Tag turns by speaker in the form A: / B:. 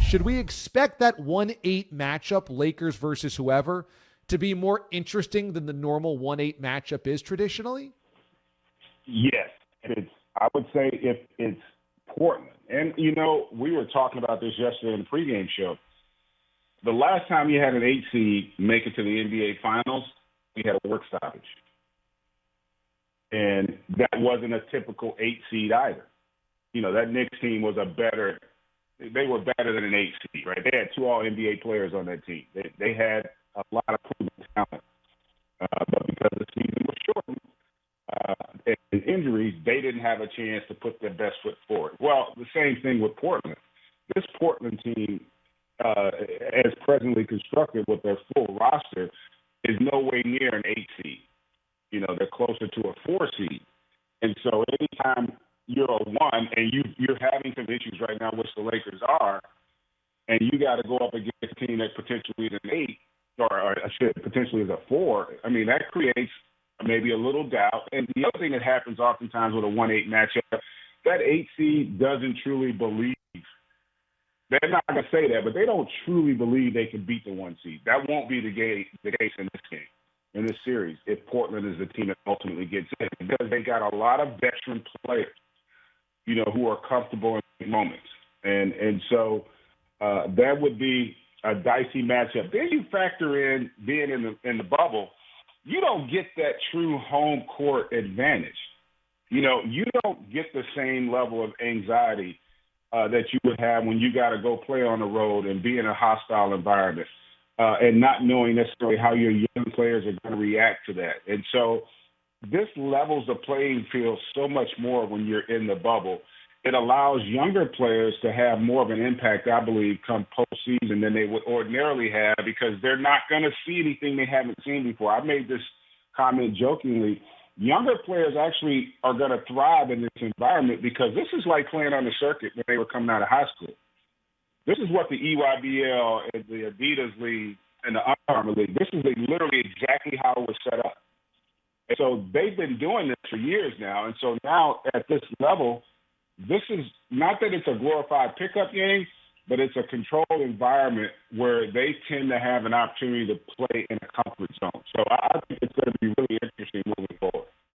A: should we expect that 1-8 matchup, Lakers versus whoever, to be more interesting than the normal 1-8 matchup is traditionally?
B: Yes. I would say if it's Portland, and, we were talking about this yesterday in the pregame show. The last time you had an 8 seed make it to the NBA Finals, we had a work stoppage. And that wasn't a typical 8 seed either. That Knicks team was they were better than an 8 seed, right? They had 2 All-NBA players on that team. They had a lot of proven talent. But because the season was shortened and injuries, they didn't have a chance to put their best foot forward. Well, the same thing with Portland. This Portland team, as presently constructed with their full roster, is no way near an 8 seed. They're closer to a 4 seed. And so anytime you're a 1 and you're having some issues right now, which the Lakers are, and you got to go up against a team that potentially is an 8, or I should potentially is a 4, that creates maybe a little doubt. And the other thing that happens oftentimes with a 1-8 matchup, that 8 seed doesn't truly believe. They're not going to say that, but they don't truly believe they can beat the 1 seed. That won't be the case in this game, in this series, if Portland is the team that ultimately gets in, because they got a lot of veteran players, who are comfortable in moments. And so that would be a dicey matchup. Then you factor in being in the bubble. You don't get that true home court advantage. You don't get the same level of anxiety that you would have when you got to go play on the road and be in a hostile environment and not knowing necessarily how your young players are going to react to that. And so this levels the playing field so much more when you're in the bubble. It allows younger players to have more of an impact, I believe, come postseason than they would ordinarily have, because they're not going to see anything they haven't seen before. I made this comment jokingly. Younger players actually are going to thrive in this environment, because this is like playing on the circuit when they were coming out of high school. This is what the EYBL and the Adidas League and the Under Armour League, this is literally exactly how it was set up. And so they've been doing this for years now. And so now at this level, this is not that it's a glorified pickup game, but it's a controlled environment where they tend to have an opportunity to play in a comfort zone. So I think it's going to be really interesting moving forward.